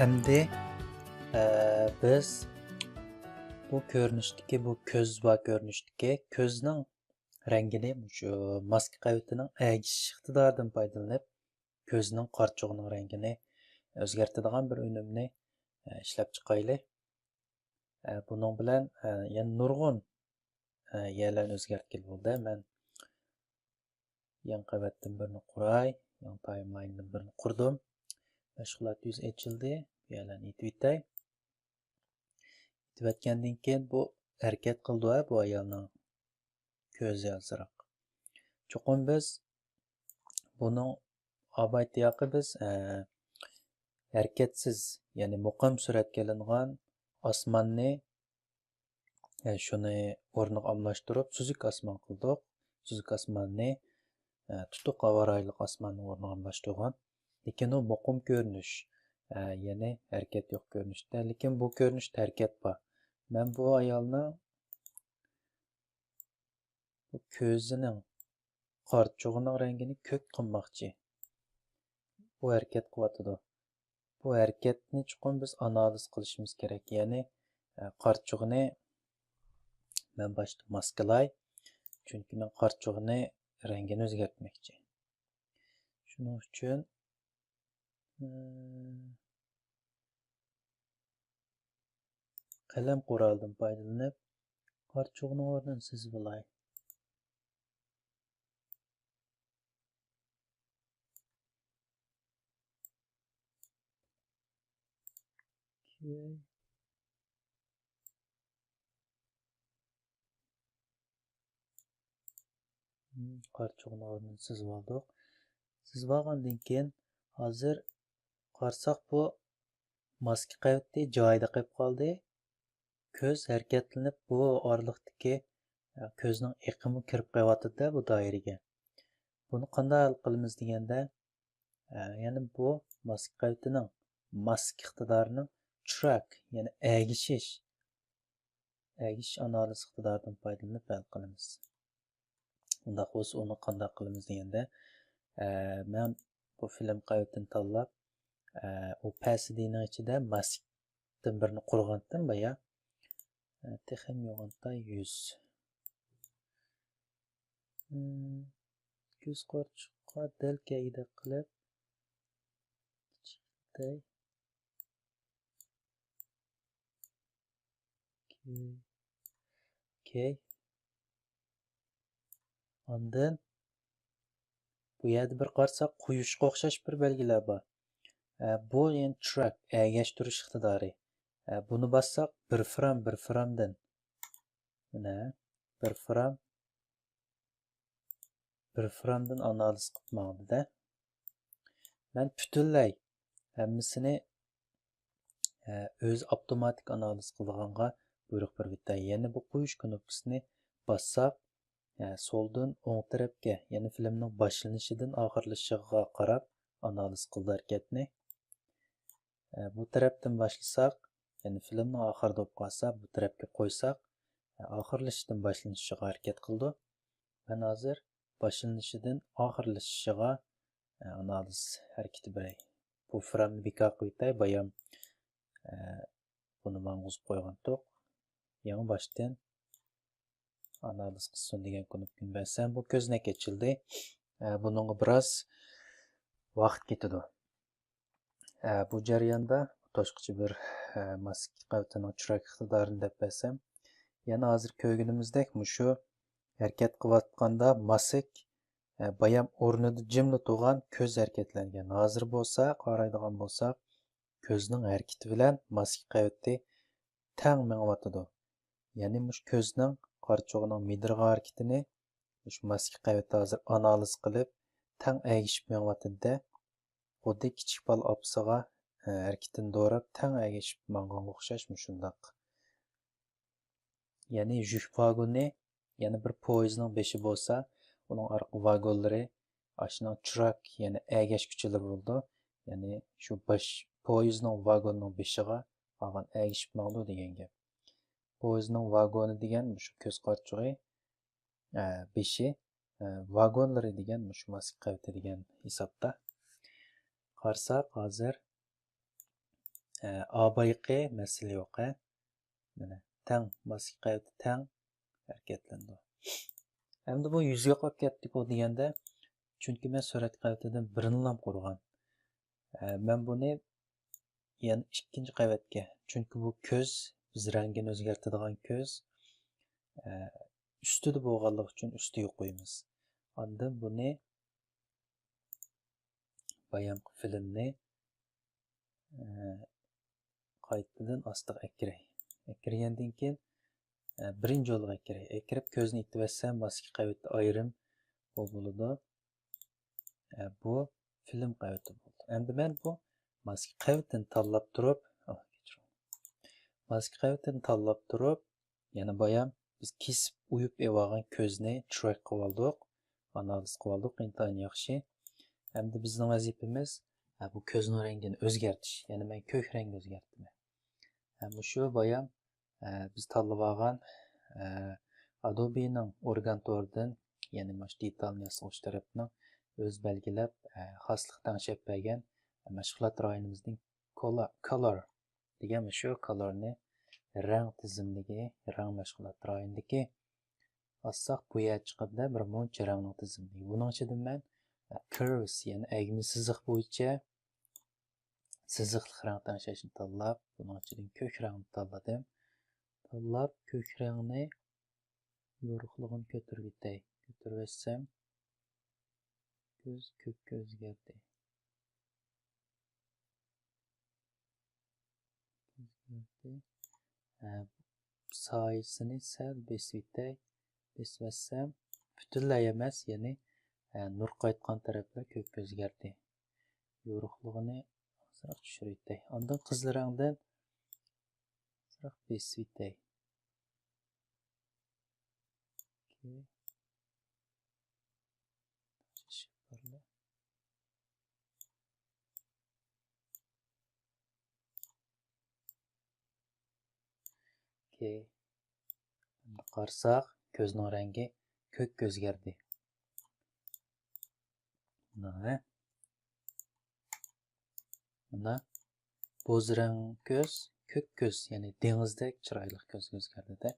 Endi biz bu ko'rinishdagi bu ko'z va ko'rinishdagi ko'zning rangini shu maska qavitining agishish iqtidoridan foydalanib ko'zning qarchug'ining rangini o'zgartiradigan bir unumni ishlab chiqaylik. Buning bilan yana nurg'un yerlarni o'zgartgan bo'ldi. Men yan qavatdan birini quray, yan timeline'dan birini qurdim. Mashg'ulot yuz ochildi. Bu yerlarni yetib yetay. Yetayotgandan keyin bu harakat qildi bu ayolning ko'zi azroq. Cho'qim biz buning obaytiyoqi biz harakatsiz, ya'ni muqim suratga olingan osmonni shuni o'rniga almashtirib suzuk osmon qildik. Suzuk osmonni tutuq havoraylik osmonni o'rniga almashtirgan. Lekin u muqim ko'rinish, ya'ni harakat yo'q ko'rinishda. Lekin bu ko'rinishda harakat bor. Men bu ayolning bu ko'zining qarchug'ining rangini ko'k qilmoqchi. Bu harakat qilyotidi. Bu harakatni chuqur biz analiz qilishimiz kerak. Ya'ni qarchug'ini men boshda maskalay. Chunki men qarchug'ini rangini o'zgartmoqchi. Shuning uchun qalam quroldan foydalanib qarchug'ning o'rnini chizib olay. Qarchug'ning o'rnini chizib oldik. Chizib olgandan keyin hozir qarasak bu maska qaviti joyida qolib qoldi. Ko'z harakatlanib bu oraliqdagi ko'zning iqimi kirib qo'yotdi bu doiraga. Buni qanday hal qilamiz deganda, ya'ni bu maska qavitining maska iqtidorining churak, ya'ni agishish analiz iqtidoridan foydalanib hal qilamiz. Unda bo'lsa uni qanday qilamiz deganda, men bu film qavitini tanlab, u pasidining ichida maskdan birini qurgandim baya. Texim yo'g'onta 100. Ko'z qarchuqqa dal kayda qilib kichikday. Okay. Ondan bu yerda bir qarasak quyushqa o'xshash bir belgilar bor. Bu yani track, egashtirish iqtidori. Buni bassak bir framdan mana bir framdan analiz qilmoqda. Men butunlay hammasini o'z avtomatik analiz qilganga buyruq beribdi. Ya'ni bu qo'yish knopkasini bassak soldan o'ng tarafga, ya'ni filmning boshlanishidan oxirlashiga qarab analiz qildi harakatni. Bu tarafdan boshlasak, ya'ni filmning oxirida bo'lib qolsa, bu tarafga qo'ysak, oxirlashidan boshlanishiga harakat qildi. Men hozir boshlanishidan oxirlashiga analiz harakati beray. Bu framni bekor qo'ytay, bayam buni mang'uzib qo'ygandik. Yangi boshdan analiz qilsin degan knopkani bassam, bu ko'znak ochildi. Buningga biroz vaqt ketadi. Bu jarayonda toshqichi bir maska qavitining churak iqtidorini deb bassam, yana hozir ko'rganimizdek shu harakat qilayotganda masak bayam o'rnida jimli turgan ko'z harakatlangan. Hozir bo'lsa, qaraydigan bo'lsak, ko'zning harakati bilan maska qaviti tang mengayotdi. Ya'ni mush ko'zning qarchug'ining midirg'i harakatini mush maska qaviti hozir analiz qilib tang agishib mengayotdi. Xuddi kichik bola opasiga harakatini do'rab tang agishib manganga o'xshash shundoq. Ya'ni yuk vagoni, ya'ni bir poyezdning beshi bo'lsa, uning orqa vagonlari ashuna churak, ya'ni agashkuchilar bo'ldi. Ya'ni shu poyezdning vagonining beshiga olgan agishib mangdi degan gap. Poyezdning vagoni degan shu ko'z qarchug'i, beshi, vagonlari degan shu maska qaviti degan hisobda. Qarasak hozir A bayqi masala yo'q. Mana tang maska qavati tang harakatlandi. Endi bu yuzga qolib ketdi bu deganda, chunki men surat qavatidan birini ham qurgan. Men buni yana ikkinchi qavatga, chunki bu ko'z biz rangini o'zgartiradigan ko'z ustida bo'lganligi uchun ustiga qo'yamiz. Ondan buni bayonqi filmni qaytadan ostiga akiray. Akirgandan keyin birinchi yo'lga akiray. Akirib ko'zni itibetsam maska qavati ayrim bo'ladi. Bu film qavati bo'ldi. Endi men bu maska qavatini tanlab turib, maska qavatini tanlab turib, yana bayan biz kesib uyib evagan ko'zni track qilib oldik, analiz qilib oldik, intayin yaxshi. Endi bizning vazifamiz bu ko'zning rangini o'zgartirish. Ya'ni men ko'k rangni o'zgartiraman. Bu shu bayan biz tanlab olgan Adobe'ning Organtor'dan, ya'ni mana shu detalni yasash tarafning o'z belgilab xoslikdan shappagan mashg'ulot rayonimizning color degan shu colorni rang tizimligi, rang mashg'ulot rayonidagi assoq bu yer chiqadi bir muncha rangning tizimligi. Buning ichida men curves, ya'ni egmi siziq bo'yicha siziqli rang tanlashni tanlab, buning ichidan ko'k rangni tanladim. Tanlab ko'k rangni yorug'ligini ko'tarib o'tay. Ko'tarib o'tsam ko'z ko'kka o'zgardi. Soyasini sal besib o'tay. Besib o'tsam butunlay emas, ya'ni nur qaytgan taraflar ko'kka o'zgardi. Yorug'ligini ozroq tushirib o'tay. Ondan qizil rangdan ozroq besib o'tay. Qarsak ko'zning rangi ko'kka o'zgardi. Mana bo'z rang ko'z, ko'k ko'z, ya'ni dengizdek chiroyli ko'zga o'zgardi-da.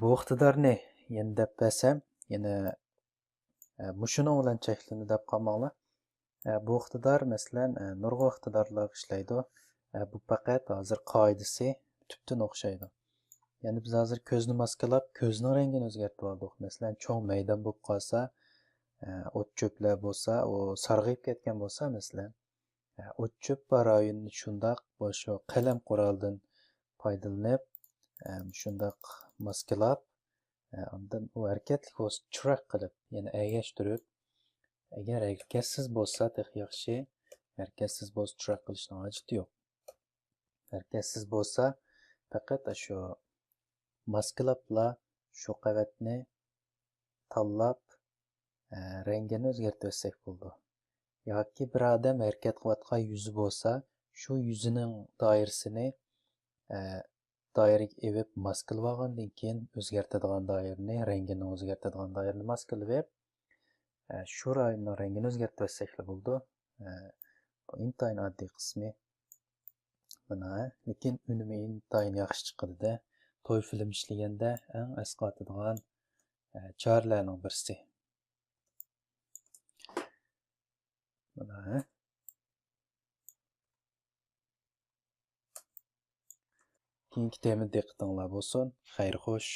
Bu iqtidorni yana deb bersam, yana mushuning bilan cheklandi deb qolmanglar. Bu iqtidor masalan nurg'un iqtidorlar ishlaydi. Bu faqat hozir qoidasi tubdan o'xshaydi. Ya'ni biz hozir ko'zni maskalab, ko'zning rangini o'zgartirib oldik. Masalan, cho'ng maydon bo'lib qolsa, o't cho'plar bo'lsa, u sarg'ayib ketgan bo'lsa, masalan, o't cho'p rayonini shundoq bo'sha qalam quroldan foydalanib, shundoq maskalab, undan u harakatli bo'lsa chiroq qilib, ya'ni agashtirib, agar harakatsiz bo'lsa, yaxshi, harakatsiz bo'lsa chiroq qilishning hojati yo'q. Harakatsiz bo'lsa, faqat shu maskalabla shu qavatni tanlab rangini o'zgartirib olsak bo'ldi. Yoki bir odam harakat qilayotgan yuzi bo'lsa, shu yuzining doirasini doiraga evib maskalab olgandan keyin o'zgartiradigan doirani, rangini o'zgartiradigan doirani maskalab, shu rayonning rangini o'zgartirib olsak bo'ldi. Bu intayin oddiy qismi. Mana, lekin unumi intayin yaxshi chiqadi-da. To'y film ishlaganda eng asqotadigan choralarning birisi. Mana. Keyingi tema diqqatinglar bo'lsin. Xayr xo'sh.